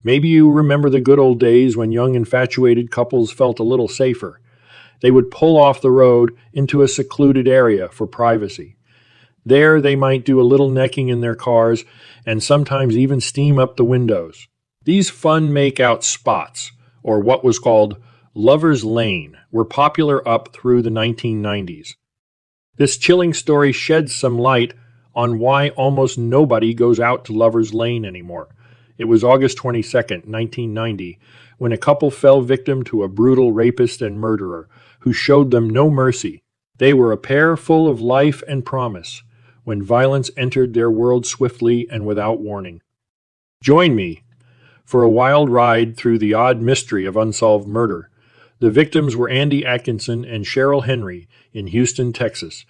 Maybe you remember the good old days when young infatuated couples felt a little safer. They would pull off the road into a secluded area for privacy. There they might do a little necking in their cars and sometimes even steam up the windows. These fun make-out spots, or what was called Lover's Lane, were popular up through the 1990s. This chilling story sheds some light on why almost nobody goes out to Lover's Lane anymore. It was August 22nd, 1990, when a couple fell victim to a brutal rapist and murderer who showed them no mercy. They were a pair full of life and promise when violence entered their world swiftly and without warning. Join me for a wild ride through the odd mystery of unsolved murder. The victims were Andy Atkinson and Cheryl Henry in Houston, Texas.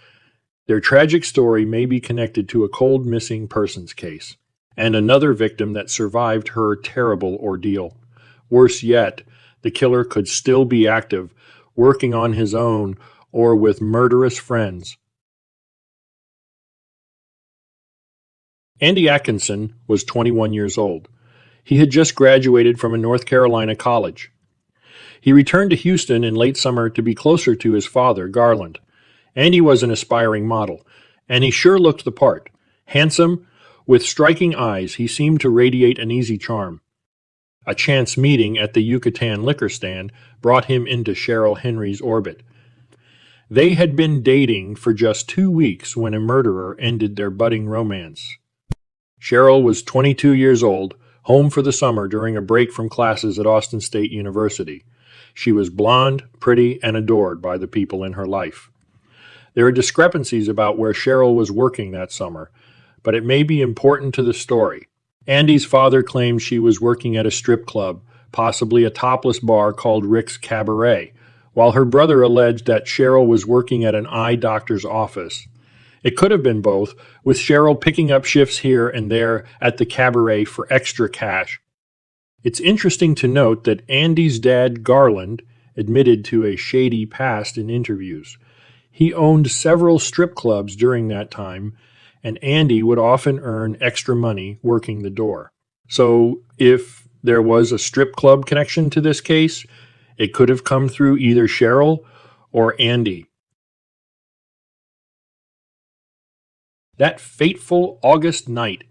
Their tragic story may be connected to a cold missing persons case and another victim that survived her terrible ordeal. Worse yet, the killer could still be active, working on his own or with murderous friends. Andy Atkinson was 21 years old. He had just graduated from a North Carolina college. He returned to Houston in late summer to be closer to his father, Garland. Andy was an aspiring model, and he sure looked the part. Handsome, with striking eyes, he seemed to radiate an easy charm. A chance meeting at the Yucatan liquor stand brought him into Cheryl Henry's orbit. They had been dating for just 2 weeks when a murderer ended their budding romance. Cheryl was 22 years old, home for the summer during a break from classes at Austin State University. She was blonde, pretty, and adored by the people in her life. There are discrepancies about where Cheryl was working that summer, but it may be important to the story. Andy's father claimed she was working at a strip club, possibly a topless bar called Rick's Cabaret, while her brother alleged that Cheryl was working at an eye doctor's office. It could have been both, with Cheryl picking up shifts here and there at the cabaret for extra cash. It's interesting to note that Andy's dad, Garland, admitted to a shady past in interviews. He owned several strip clubs during that time, and Andy would often earn extra money working the door. So if there was a strip club connection to this case, it could have come through either Cheryl or Andy. That fateful August night,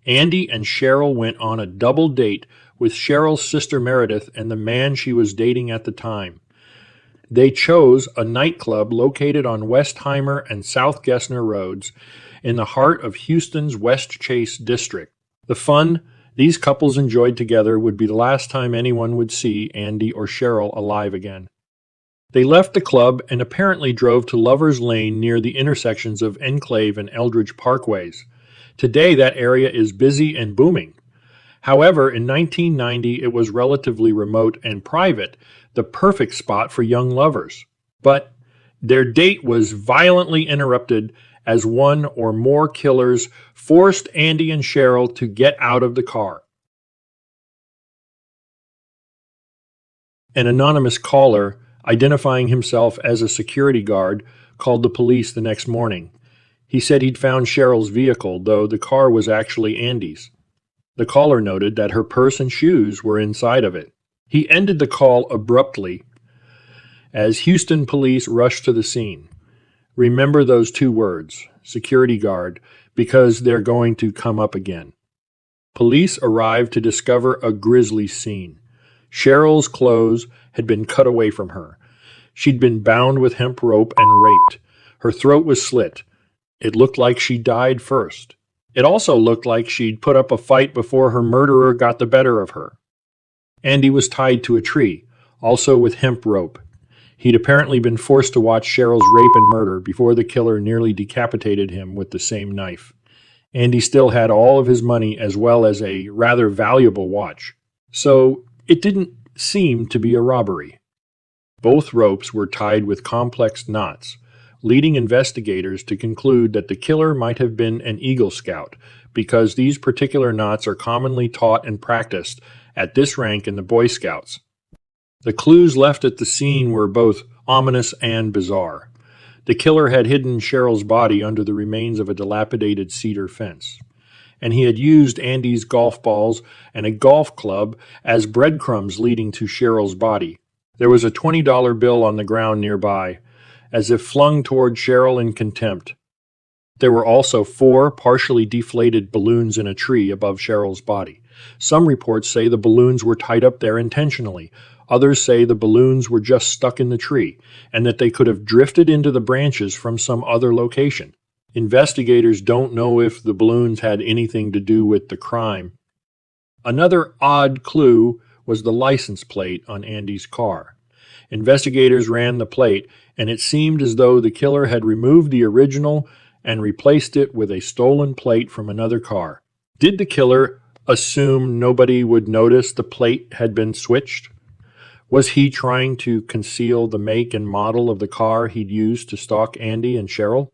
Andy and Cheryl went on a double date with Cheryl's sister Meredith and the man she was dating at the time. They chose a nightclub located on Westheimer and South Gessner Roads in the heart of Houston's West Chase district. The fun these couples enjoyed together would be the last time anyone would see Andy or Cheryl alive again. They left the club and apparently drove to Lover's Lane near the intersections of Enclave and Eldridge Parkways. Today, that area is busy and booming. However, in 1990, it was relatively remote and private, the perfect spot for young lovers. But their date was violently interrupted as one or more killers forced Andy and Cheryl to get out of the car. An anonymous caller, identifying himself as a security guard, called the police the next morning. He said he'd found Cheryl's vehicle, though the car was actually Andy's. The caller noted that her purse and shoes were inside of it. He ended the call abruptly as Houston police rushed to the scene. Remember those 2 words, security guard, because they're going to come up again. Police arrived to discover a grisly scene. Cheryl's clothes had been cut away from her. She'd been bound with hemp rope and raped. Her throat was slit. It looked like she died first. It also looked like she'd put up a fight before her murderer got the better of her. Andy was tied to a tree, also with hemp rope. He'd apparently been forced to watch Cheryl's rape and murder before the killer nearly decapitated him with the same knife. Andy still had all of his money as well as a rather valuable watch. So it didn't seem to be a robbery. Both ropes were tied with complex knots, leading investigators to conclude that the killer might have been an Eagle Scout, because these particular knots are commonly taught and practiced at this rank in the Boy Scouts. The clues left at the scene were both ominous and bizarre. The killer had hidden Cheryl's body under the remains of a dilapidated cedar fence. and he had used Andy's golf balls and a golf club as breadcrumbs leading to Cheryl's body. There was a $20 bill on the ground nearby, as if flung toward Sheryl in contempt. There were also 4 partially deflated balloons in a tree above Cheryl's body. Some reports say the balloons were tied up there intentionally. Others say the balloons were just stuck in the tree, and that they could have drifted into the branches from some other location. Investigators don't know if the balloons had anything to do with the crime. Another odd clue was the license plate on Andy's car. Investigators ran the plate, and it seemed as though the killer had removed the original and replaced it with a stolen plate from another car. Did the killer assume nobody would notice the plate had been switched? Was he trying to conceal the make and model of the car he'd used to stalk Andy and Sheryl?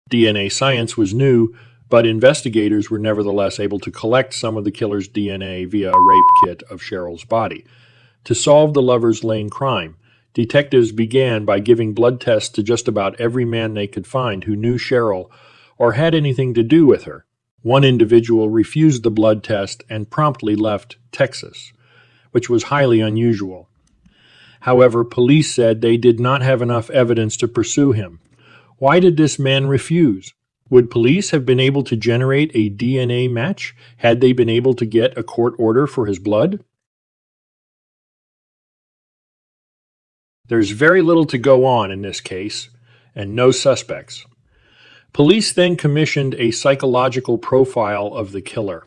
DNA science was new, but investigators were nevertheless able to collect some of the killer's DNA via a rape kit of Cheryl's body. To solve the Lovers Lane crime, detectives began by giving blood tests to just about every man they could find who knew Sheryl or had anything to do with her. One individual refused the blood test and promptly left Texas, which was highly unusual. However, police said they did not have enough evidence to pursue him. Why did this man refuse? Would police have been able to generate a DNA match had they been able to get a court order for his blood? There's very little to go on in this case, and no suspects. Police then commissioned a psychological profile of the killer.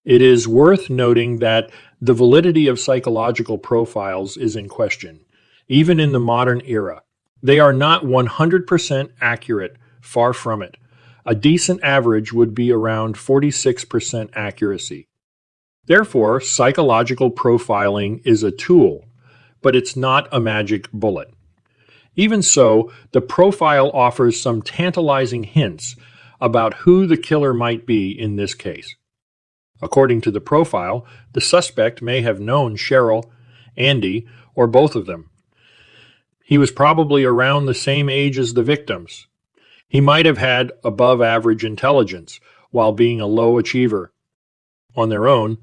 It is worth noting that the validity of psychological profiles is in question, even in the modern era. They are not 100% accurate, far from it. A decent average would be around 46% accuracy. Therefore, psychological profiling is a tool, but it's not a magic bullet. Even so, the profile offers some tantalizing hints about who the killer might be in this case. According to the profile, the suspect may have known Sheryl, Andy, or both of them. He was probably around the same age as the victims. He might have had above-average intelligence while being a low achiever. On their own,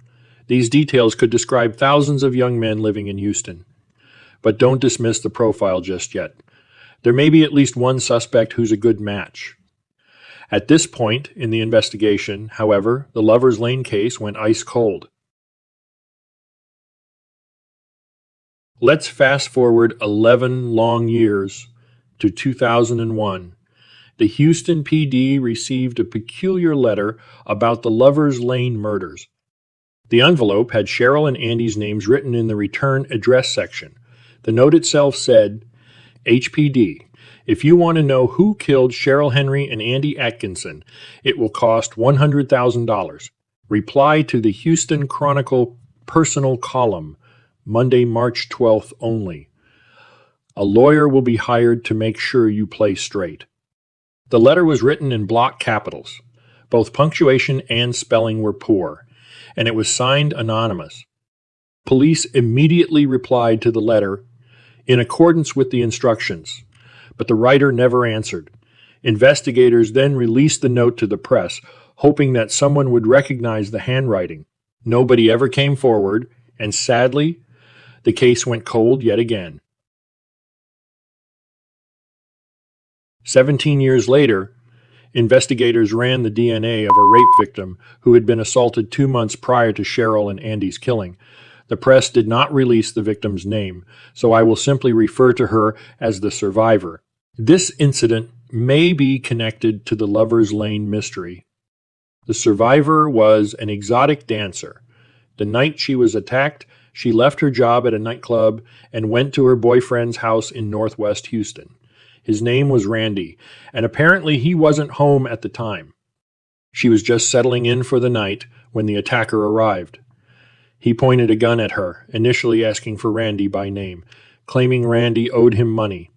these details could describe thousands of young men living in Houston. But don't dismiss the profile just yet. There may be at least one suspect who's a good match. At this point in the investigation, however, the Lovers Lane case went ice cold. Let's fast forward 11 long years to 2001. The Houston PD received a peculiar letter about the Lovers Lane murders. The envelope had Sheryl and Andy's names written in the return address section. The note itself said, HPD, if you want to know who killed Sheryl Henry and Andy Atkinson, it will cost $100,000. Reply to the Houston Chronicle personal column, Monday, March 12th only. A lawyer will be hired to make sure you play straight. The letter was written in block capitals. Both punctuation and spelling were poor, and it was signed anonymous. Police immediately replied to the letter in accordance with the instructions, but the writer never answered. Investigators then released the note to the press, hoping that someone would recognize the handwriting. Nobody ever came forward, and sadly, the case went cold yet again. 17 years later, investigators ran the DNA of a rape victim who had been assaulted 2 months prior to Sheryl and Andy's killing. The press did not release the victim's name, so I will simply refer to her as the survivor. This incident may be connected to the Lovers Lane mystery. The survivor was an exotic dancer. The night she was attacked, she left her job at a nightclub and went to her boyfriend's house in northwest Houston. His name was Randy, and apparently he wasn't home at the time. She was just settling in for the night when the attacker arrived. He pointed a gun at her, initially asking for Randy by name, claiming Randy owed him money.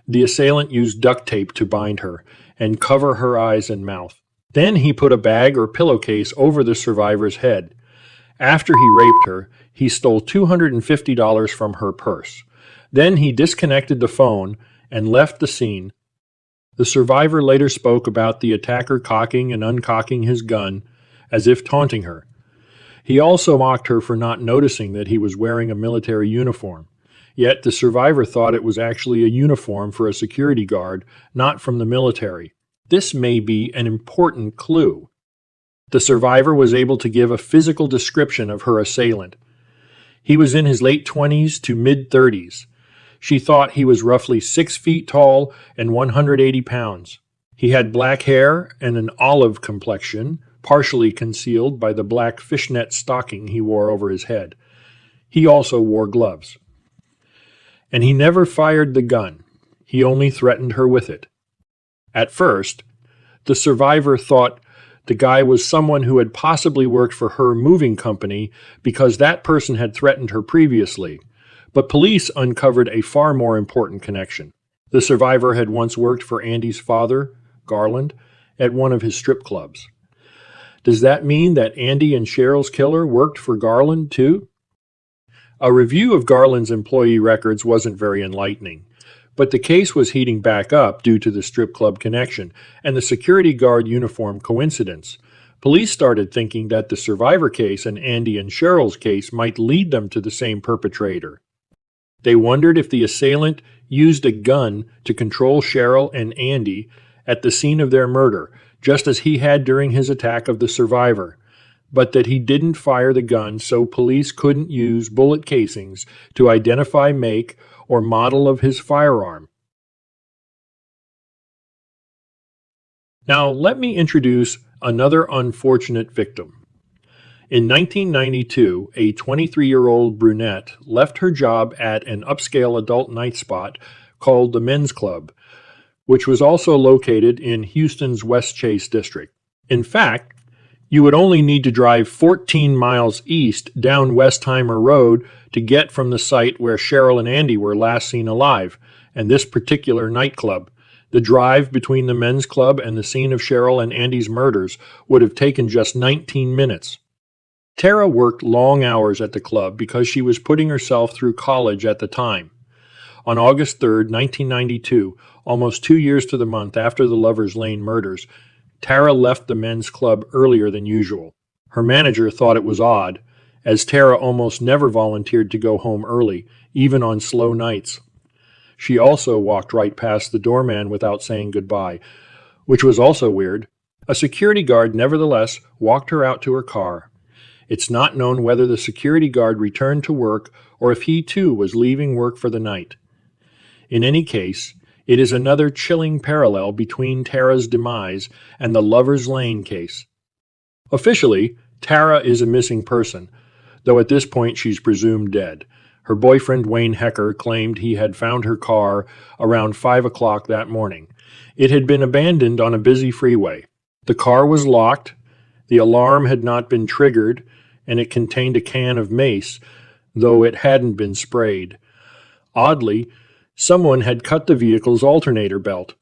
The assailant used duct tape to bind her and cover her eyes and mouth. Then he put a bag or pillowcase over the survivor's head. After he raped her, he stole $250 from her purse. Then he disconnected the phone and left the scene. The survivor later spoke about the attacker cocking and uncocking his gun, as if taunting her. He also mocked her for not noticing that he was wearing a military uniform. Yet the survivor thought it was actually a uniform for a security guard, not from the military. This may be an important clue. The survivor was able to give a physical description of her assailant. He was in his late 20s to mid-30s. She thought he was roughly 6 feet tall and 180 pounds. He had black hair and an olive complexion, partially concealed by the black fishnet stocking he wore over his head. He also wore gloves. And he never fired the gun. He only threatened her with it. At first, the survivor thought the guy was someone who had possibly worked for her moving company because that person had threatened her previously. But police uncovered a far more important connection. The survivor had once worked for Andy's father, Garland, at one of his strip clubs. Does that mean that Andy and Cheryl's killer worked for Garland too? A review of Garland's employee records wasn't very enlightening, but the case was heating back up due to the strip club connection and the security guard uniform coincidence. Police started thinking that the survivor case and Andy and Cheryl's case might lead them to the same perpetrator. They wondered if the assailant used a gun to control Sheryl and Andy at the scene of their murder, just as he had during his attack of the survivor, but that he didn't fire the gun so police couldn't use bullet casings to identify make or model of his firearm. Now let me introduce another unfortunate victim. In 1992, a 23-year-old brunette left her job at an upscale adult night spot called the Men's Club, which was also located in Houston's West Chase district. In fact, you would only need to drive 14 miles east down Westheimer Road to get from the site where Sheryl and Andy were last seen alive, and this particular nightclub. The drive between the Men's Club and the scene of Sheryl and Andy's murders would have taken just 19 minutes. Tara worked long hours at the club because she was putting herself through college at the time. On August 3, 1992, almost 2 years to the month after the Lovers Lane murders, Tara left the Men's Club earlier than usual. Her manager thought it was odd, as Tara almost never volunteered to go home early, even on slow nights. She also walked right past the doorman without saying goodbye, which was also weird. A security guard nevertheless walked her out to her car. It's not known whether the security guard returned to work or if he too was leaving work for the night. In any case, it is another chilling parallel between Tara's demise and the Lovers Lane case. Officially, Tara is a missing person, though at this point she's presumed dead. Her boyfriend Wayne Hecker claimed he had found her car around 5 o'clock that morning. It had been abandoned on a busy freeway. The car was locked, the alarm had not been triggered, and it contained a can of mace, though it hadn't been sprayed. Oddly, someone had cut the vehicle's alternator belt.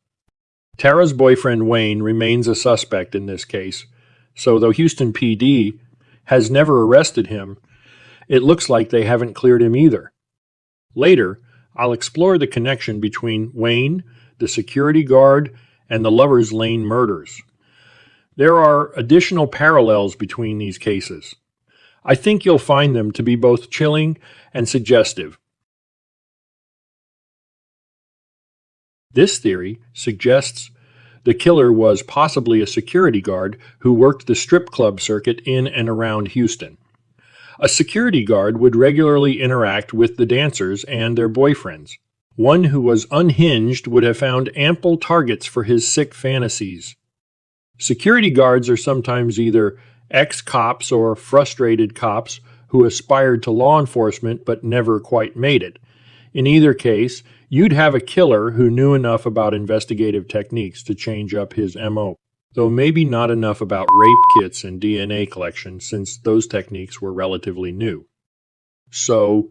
Tara's boyfriend Wayne remains a suspect in this case, so though Houston PD has never arrested him, it looks like they haven't cleared him either. Later, I'll explore the connection between Wayne, the security guard, and the Lovers Lane murders. There are additional parallels between these cases. I think you'll find them to be both chilling and suggestive. This theory suggests the killer was possibly a security guard who worked the strip club circuit in and around Houston. A security guard would regularly interact with the dancers and their boyfriends. One who was unhinged would have found ample targets for his sick fantasies. Security guards are sometimes either ex-cops or frustrated cops who aspired to law enforcement but never quite made it. In either case, you'd have a killer who knew enough about investigative techniques to change up his MO, though maybe not enough about rape kits and DNA collection since those techniques were relatively new. So,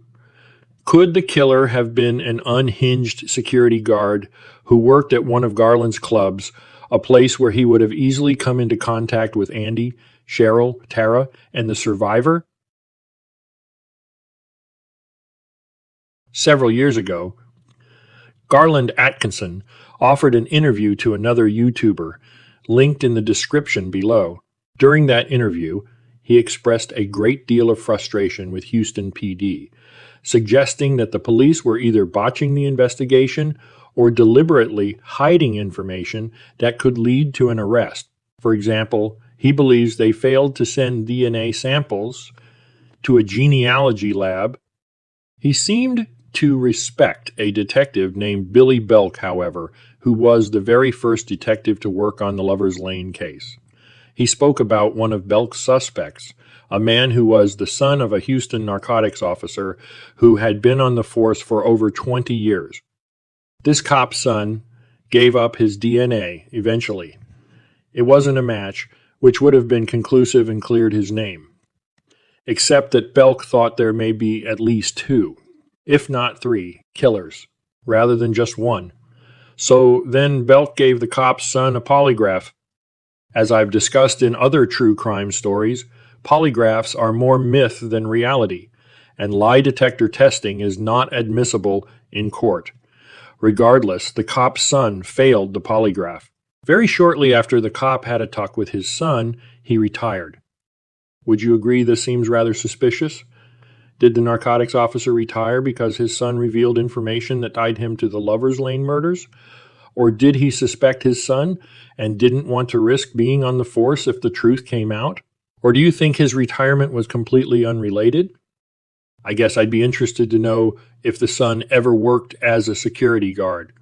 could the killer have been an unhinged security guard who worked at one of Garland's clubs, a place where he would have easily come into contact with Andy, Sheryl, Tara, and the survivor? Several years ago, Garland Atkinson offered an interview to another YouTuber, linked in the description below. During that interview, he expressed a great deal of frustration with Houston PD, suggesting that the police were either botching the investigation or deliberately hiding information that could lead to an arrest. For example, he believes they failed to send DNA samples to a genealogy lab. He seemed to respect a detective named Billy Belk, however, who was the very first detective to work on the Lover's Lane case. He spoke about one of Belk's suspects, a man who was the son of a Houston narcotics officer who had been on the force for over 20 years. This cop's son gave up his DNA eventually. It wasn't a match, which would have been conclusive and cleared his name, except that Belk thought there may be at least two, if not three, killers, rather than just one. So then Belk gave the cop's son a polygraph. As I've discussed in other true crime stories, polygraphs are more myth than reality, and lie detector testing is not admissible in court. Regardless, the cop's son failed the polygraph. Very shortly after the cop had a talk with his son, he retired. Would you agree this seems rather suspicious? Did the narcotics officer retire because his son revealed information that tied him to the Lover's Lane murders? Or did he suspect his son and didn't want to risk being on the force if the truth came out? Or do you think his retirement was completely unrelated? I guess I'd be interested to know if the son ever worked as a security guard.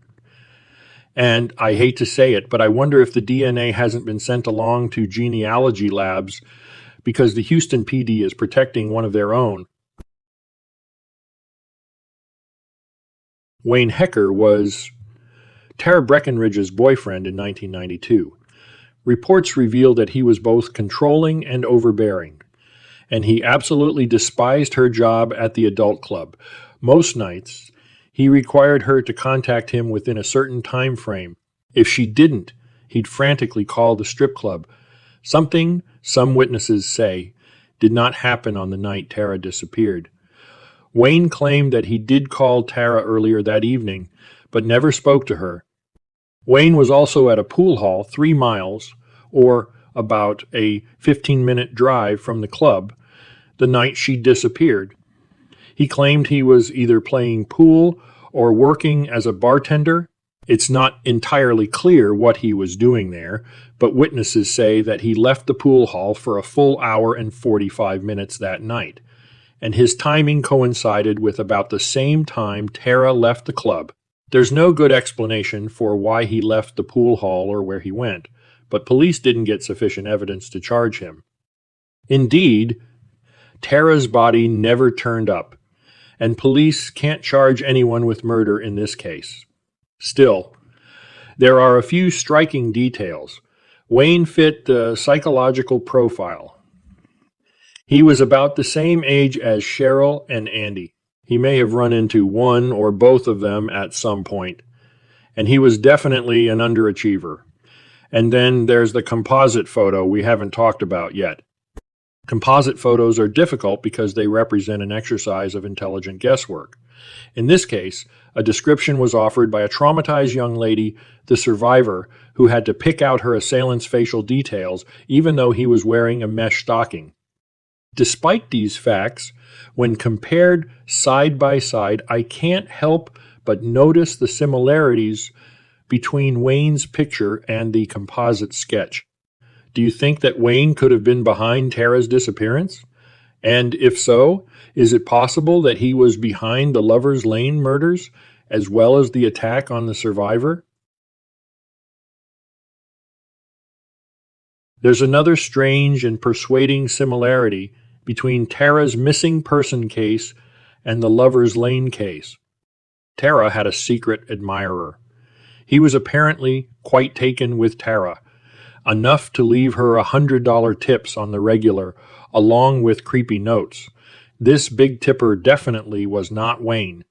And I hate to say it, but I wonder if the DNA hasn't been sent along to genealogy labs because the Houston PD is protecting one of their own. Wayne Hecker was Tara Breckenridge's boyfriend in 1992. Reports revealed that he was both controlling and overbearing, and he absolutely despised her job at the adult club. Most nights, he required her to contact him within a certain time frame. If she didn't, he'd frantically call the strip club, something some witnesses say did not happen on the night Tara disappeared. Wayne claimed that he did call Tara earlier that evening, but never spoke to her. Wayne was also at a pool hall 3 miles, or about a 15-minute drive from the club, the night she disappeared. He claimed he was either playing pool or working as a bartender. It's not entirely clear what he was doing there, but witnesses say that he left the pool hall for a full hour and 45 minutes that night, and his timing coincided with about the same time Tara left the club. There's no good explanation for why he left the pool hall or where he went, but police didn't get sufficient evidence to charge him. Indeed, Tara's body never turned up, and police can't charge anyone with murder in this case. Still, there are a few striking details. Wayne fit the psychological profile. He was about the same age as Sheryl and Andy. He may have run into one or both of them at some point, and he was definitely an underachiever. And then there's the composite photo we haven't talked about yet. Composite photos are difficult because they represent an exercise of intelligent guesswork. In this case, a description was offered by a traumatized young lady, the survivor, who had to pick out her assailant's facial details even though he was wearing a mesh stocking. Despite these facts, when compared side by side, I can't help but notice the similarities between Wayne's picture and the composite sketch. Do you think that Wayne could have been behind Tara's disappearance? And if so, is it possible that he was behind the Lover's Lane murders as well as the attack on the survivor? There's another strange and persuading similarity between Tara's missing person case and the Lover's Lane case. Tara had a secret admirer. He was apparently quite taken with Tara, enough to leave her $100 tips on the regular, along with creepy notes. This big tipper definitely was not Wayne.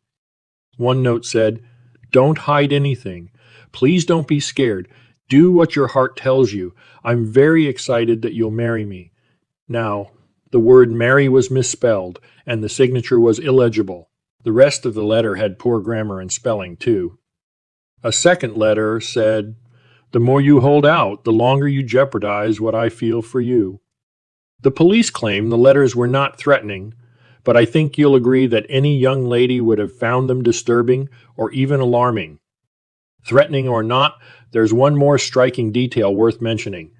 One note said, "Don't hide anything. Please don't be scared. Do what your heart tells you. I'm very excited that you'll marry me." Now, the word marry was misspelled, and the signature was illegible. The rest of the letter had poor grammar and spelling, too. A second letter said, The more you hold out, the longer you jeopardize what I feel for you. The police claim the letters were not threatening, but I think you'll agree that any young lady would have found them disturbing or even alarming. Threatening or not, there's one more striking detail worth mentioning.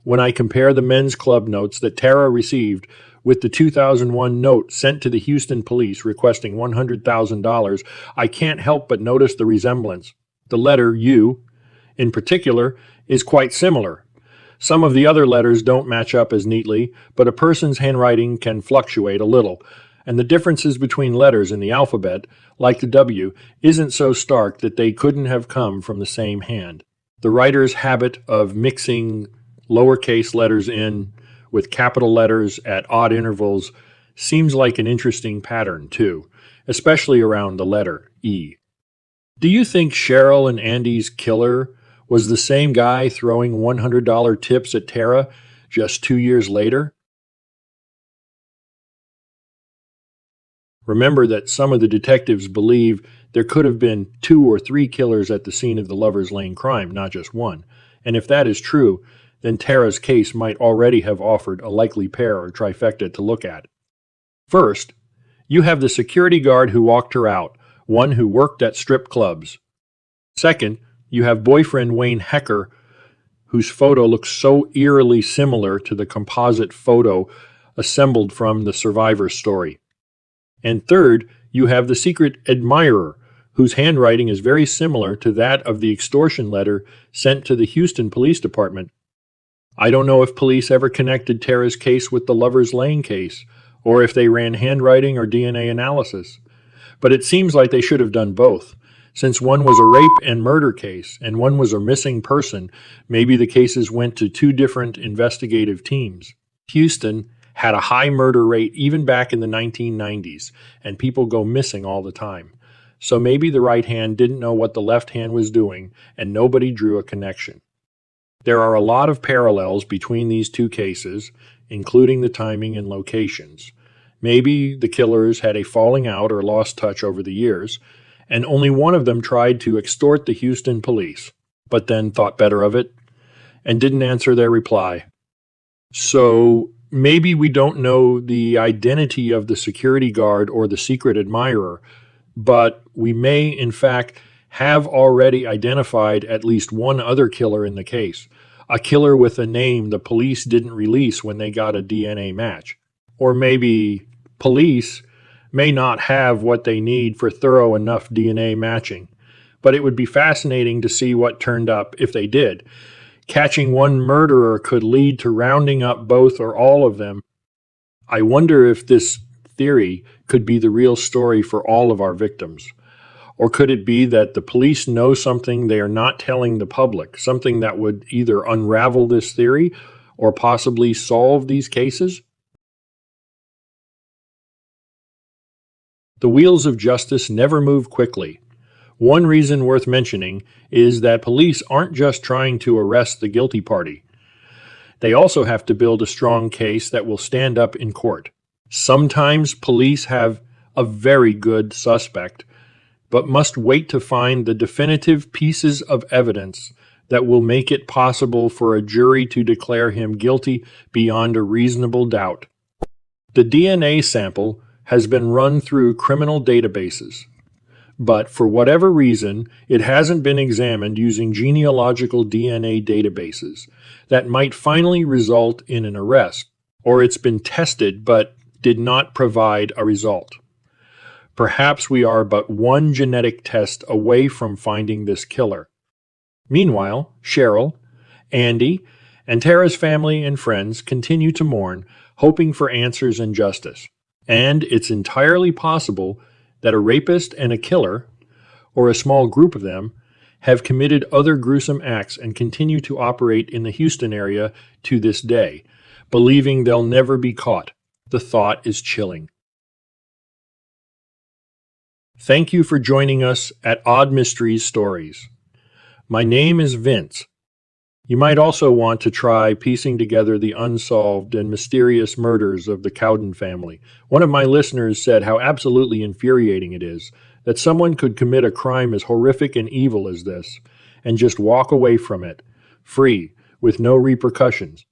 When I compare the men's club notes that Tara received with the 2001 note sent to the Houston police requesting $100,000, I can't help but notice the resemblance. The letter U, in particular, is quite similar. Some of the other letters don't match up as neatly, but a person's handwriting can fluctuate a little, and the differences between letters in the alphabet, like the W, isn't so stark that they couldn't have come from the same hand. The writer's habit of mixing lowercase letters in with capital letters at odd intervals seems like an interesting pattern, too, especially around the letter E. Do you think Sheryl and Andy's killer was the same guy throwing $100 tips at Tara just 2 years later? Remember that some of the detectives believe there could have been 2 or 3 killers at the scene of the Lover's Lane crime, not just one. And if that is true, then Tara's case might already have offered a likely pair or trifecta to look at. First, you have the security guard who walked her out, one who worked at strip clubs. Second, you have boyfriend Wayne Hecker, whose photo looks so eerily similar to the composite photo assembled from the survivor's story. And third, you have the secret admirer, whose handwriting is very similar to that of the extortion letter sent to the Houston Police Department. I don't know if police ever connected Tara's case with the Lover's Lane case, or if they ran handwriting or DNA analysis. But it seems like they should have done both. Since one was a rape and murder case, and one was a missing person, maybe the cases went to 2 different investigative teams. Houston had a high murder rate even back in the 1990s, and people go missing all the time. So maybe the right hand didn't know what the left hand was doing, and nobody drew a connection. There are a lot of parallels between these 2 cases, including the timing and locations. Maybe the killers had a falling out or lost touch over the years, and only one of them tried to extort the Houston police, but then thought better of it and didn't answer their reply. So maybe we don't know the identity of the security guard or the secret admirer, but we may, in fact, have already identified at least one other killer in the case, a killer with a name the police didn't release when they got a DNA match. Or maybe police may not have what they need for thorough enough DNA matching, but it would be fascinating to see what turned up if they did. Catching one murderer could lead to rounding up both or all of them. I wonder if this theory could be the real story for all of our victims. Or could it be that the police know something they are not telling the public, something that would either unravel this theory or possibly solve these cases? The wheels of justice never move quickly. One reason worth mentioning is that police aren't just trying to arrest the guilty party. They also have to build a strong case that will stand up in court. Sometimes police have a very good suspect, but must wait to find the definitive pieces of evidence that will make it possible for a jury to declare him guilty beyond a reasonable doubt. The DNA sample has been run through criminal databases, but for whatever reason, it hasn't been examined using genealogical DNA databases that might finally result in an arrest, or it's been tested but did not provide a result. Perhaps we are but one genetic test away from finding this killer. Meanwhile, Sheryl, Andy, and Tara's family and friends continue to mourn, hoping for answers and justice. And it's entirely possible that a rapist and a killer, or a small group of them, have committed other gruesome acts and continue to operate in the Houston area to this day, believing they'll never be caught. The thought is chilling. Thank you for joining us at Odd Mysteries Stories. My name is Vince. You might also want to try piecing together the unsolved and mysterious murders of the Cowden family. One of my listeners said how absolutely infuriating it is that someone could commit a crime as horrific and evil as this and just walk away from it, free, with no repercussions.